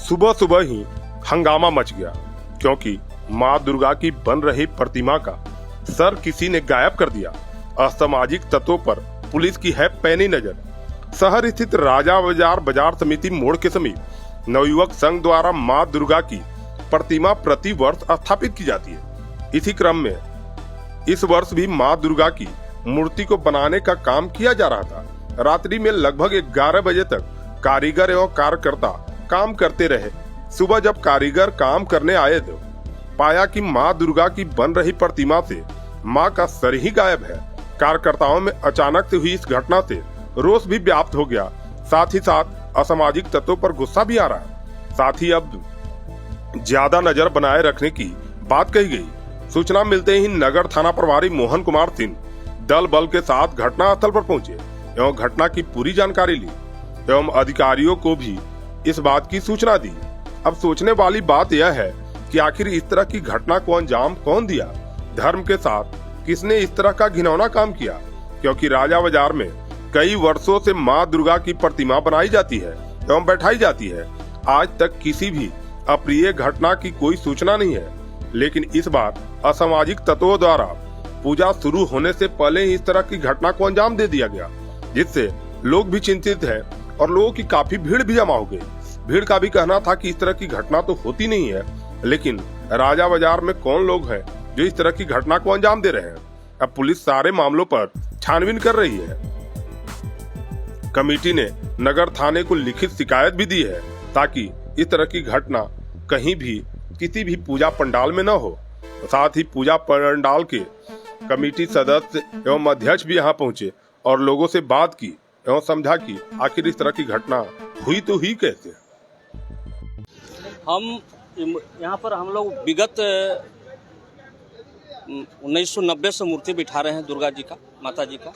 सुबह सुबह ही हंगामा मच गया क्योंकि मां दुर्गा की बन रही प्रतिमा का सर किसी ने गायब कर दिया। असामाजिक तत्वों पर पुलिस की है पैनी नजर। शहर स्थित राजा बाजार समिति मोड़ के समीप नवयुवक संघ द्वारा मां दुर्गा की प्रतिमा प्रति वर्ष स्थापित की जाती है। इसी क्रम में इस वर्ष भी मां दुर्गा की मूर्ति को बनाने का काम किया जा रहा था। रात्रि में लगभग 11 बजे तक कारीगर एवं कार्यकर्ता काम करते रहे। सुबह जब कारीगर काम करने आए तो पाया कि मां दुर्गा की बन रही प्रतिमा से मां का सर ही गायब है। कार्यकर्ताओं में अचानक से हुई इस घटना से रोष भी व्याप्त हो गया। साथ ही साथ असामाजिक तत्वों पर गुस्सा भी आ रहा है। साथ ही अब ज्यादा नजर बनाए रखने की बात कही गई। सूचना मिलते ही नगर थाना प्रभारी मोहन कुमार सिंह दल बल के साथ घटना स्थल पर पहुंचे एवं घटना की पूरी जानकारी ली एवं अधिकारियों को भी इस बात की सूचना दी। अब सोचने वाली बात यह है कि आखिर इस तरह की घटना को अंजाम कौन दिया, धर्म के साथ किसने इस तरह का घिनौना काम किया, क्योंकि राजा बाजार में कई वर्षों से मां दुर्गा की प्रतिमा बनाई जाती है एवं बैठाई जाती है। आज तक किसी भी अप्रिय घटना की कोई सूचना नहीं है, लेकिन इस बार असामाजिक तत्वों द्वारा पूजा शुरू होने से पहले ही इस तरह की घटना को अंजाम दे दिया गया, जिससे लोग भी चिंतित हैं और लोगों की काफी भीड़ भी जमा हो गई। भीड़ का भी कहना था कि इस तरह की घटना तो होती नहीं है, लेकिन राजा बाजार में कौन लोग हैं जो इस तरह की घटना को अंजाम दे रहे हैं। अब पुलिस सारे मामलों पर छानबीन कर रही है। कमेटी ने नगर थाने को लिखित शिकायत भी दी है ताकि इस तरह की घटना कहीं भी किसी भी पूजा पंडाल में न हो। साथ ही पूजा पंडाल के कमेटी सदस्य एवं अध्यक्ष भी यहाँ पहुंचे और लोगों से बात की एवं समझा कि आखिर इस तरह की घटना हुई तो हुई कैसे। हम यहाँ पर हम लोग विगत 1990 से मूर्ति बिठा रहे हैं दुर्गा जी का, माता जी का।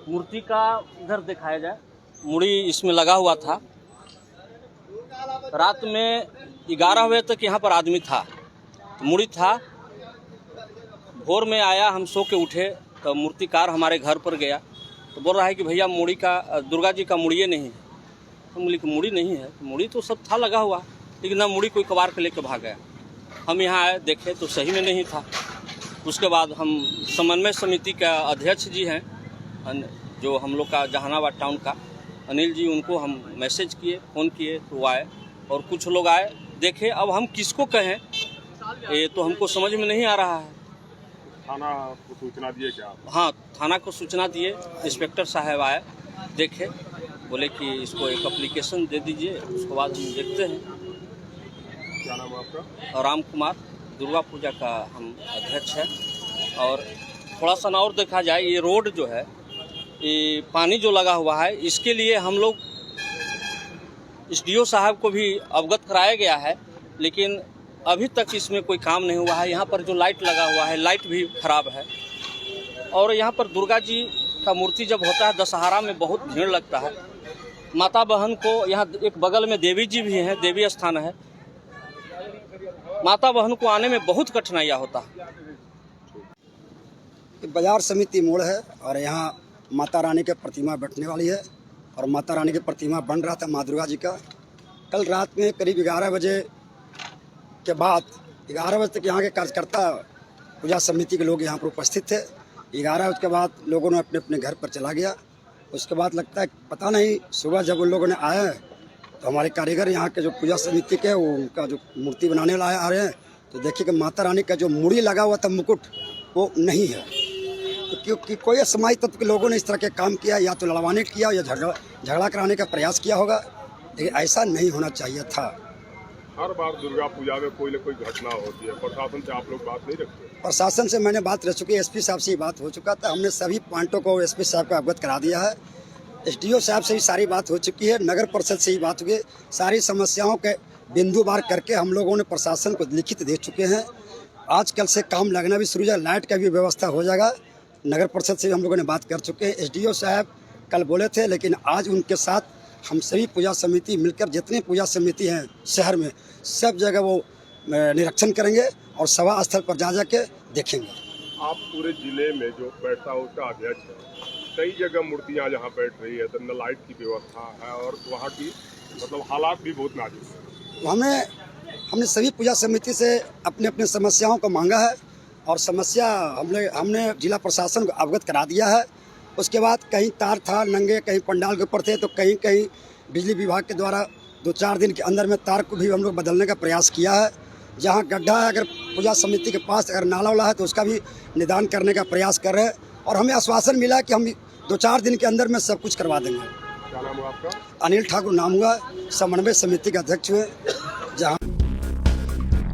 मूर्ति का इधर दिखाया जाए, मुड़ी इसमें लगा हुआ था। रात में 11 बजे तक यहाँ पर आदमी था, मुड़ी था। भोर में आया, हम सो के उठे तो मूर्तिकार हमारे घर पर गया तो बोल रहा है कि भैया मुड़ी का, दुर्गा जी का मुड़िए नहीं है। तो बोले कि मुड़ी नहीं है, मुड़ी तो सब था लगा हुआ, लेकिन ना मुड़ी कोई कबार के लेके भाग गया। हम यहाँ आए, देखे तो सही में नहीं था। उसके बाद हम समन्वय समिति का अध्यक्ष जी हैं जो हम लोग का जहानाबाद टाउन का अनिल जी, उनको हम मैसेज किए, फ़ोन किए तो वो आए और कुछ लोग आए देखे। अब हम किसको कहें ये तो हमको समझ में नहीं आ रहा है। थाना को सूचना दिए क्या? हाँ, थाना को सूचना दिए। इंस्पेक्टर साहब आए, देखे, बोले कि इसको एक एप्लीकेशन दे दीजिए, उसके बाद हम देखते हैं। क्या नाम है आपका? राम कुमार, दुर्गा पूजा का हम अध्यक्ष हैं। और थोड़ा सा और देखा जाए, ये रोड जो है, ये पानी जो लगा हुआ है, इसके लिए हम लोग SDO साहब को भी अवगत कराया गया है, लेकिन अभी तक इसमें कोई काम नहीं हुआ है। यहाँ पर जो लाइट लगा हुआ है, लाइट भी खराब है। और यहाँ पर दुर्गा जी का मूर्ति जब होता है दशहरा में बहुत भीड़ लगता है। माता बहन को यहाँ एक बगल में देवी जी भी हैं, देवी स्थान है। माता बहन को आने में बहुत कठिनाइयाँ होता है। बाजार समिति मोड़ है और यहाँ माता रानी की प्रतिमा बैठने वाली है और माता रानी की प्रतिमा बन रहा था माँ दुर्गा जी का। कल रात में करीब 11 बजे के बाद 11 बजे तक यहाँ के कार्यकर्ता पूजा समिति के लोग यहाँ पर उपस्थित थे। 11 बजे के बाद लोगों ने अपने अपने घर पर चला गया। उसके बाद लगता है पता नहीं, सुबह जब उन लोगों ने आए तो हमारे कारीगर यहाँ के जो पूजा समिति के वो उनका जो मूर्ति बनाने वाले आ रहे हैं तो देखिए कि माता रानी का जो मुड़ी लगा हुआ था, मुकुट, वो नहीं है। तो क्योंकि कोई असामाजिक तत्व के लोगों ने इस तरह के काम किया, या तो लड़वाने किया या झगड़ा कराने का प्रयास किया होगा, लेकिन ऐसा नहीं होना चाहिए था। हर बार दुर्गा पूजा में कोई न कोई घटना होती है, प्रशासन से आप लोग बात नहीं रखते? प्रशासन से मैंने बात रह चुकी है, SP साहब से बात हो चुका था। हमने सभी पॉइंटों को SP साहब को अवगत करा दिया है। SDO साहब से भी सारी बात हो चुकी है, नगर परिषद से ही बात हुई। सारी समस्याओं के बिंदुवार करके हम लोगों ने प्रशासन को लिखित दे चुके हैं। आजकल से काम लगना भी शुरू हो जाएगा, लाइट का भी व्यवस्था हो जाएगा। नगर परिषद से हम लोगों ने बात कर चुके हैं। SDO साहब कल बोले थे, लेकिन आज उनके साथ हम सभी पूजा समिति मिलकर, जितनी पूजा समिति हैं शहर में, सब जगह वो निरीक्षण करेंगे और सभा स्थल पर जा के देखेंगे। आप पूरे जिले में जो बैठता है उसका अध्यक्ष है, कई जगह मूर्तियां जहां बैठ रही है तो न लाइट की व्यवस्था है और वहां की मतलब हालात भी बहुत नाजुक है। हमने सभी पूजा समिति से अपने अपने समस्याओं को मांगा है और समस्या हमने जिला प्रशासन को अवगत करा दिया है। उसके बाद कहीं तार था नंगे, कहीं पंडाल के ऊपर थे, तो कहीं कहीं बिजली विभाग के द्वारा 2-4 दिन के अंदर में तार को भी हम लोग बदलने का प्रयास किया है। जहाँ गड्ढा है, अगर पूजा समिति के पास अगर नाला वाला है तो उसका भी निदान करने का प्रयास कर रहे हैं और हमें आश्वासन मिला कि हम 2-4 दिन के अंदर में सब कुछ करवा देंगे। क्या नाम हुआ आपका? अनिल ठाकुर नाम हुआ, समन्वय समिति के अध्यक्ष हुए। जहाँ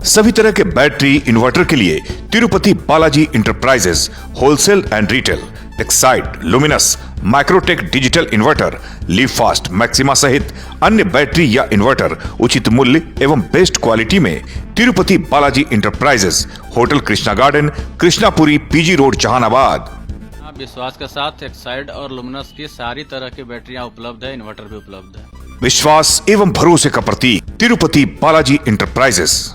सभी तरह के बैटरी इन्वर्टर के लिए Tirupati Balaji enterprises wholesale and retail, Exide, luminous, Microtek digital inverter, leave fast, maxima सहित अन्य बैटरी या इन्वर्टर उचित मूल्य एवं बेस्ट क्वालिटी में Tirupati Balaji enterprises, hotel Krishna garden, Krishnapuri, PG road, Jehanabad. विश्वास के साथ एक्साइड और लुमिनस की सारी तरह की बैटरियां उपलब्ध है, इन्वर्टर भी उपलब्ध है। विश्वास एवं भरोसे का प्रतीक तिरुपति बालाजी इंटरप्राइजेस।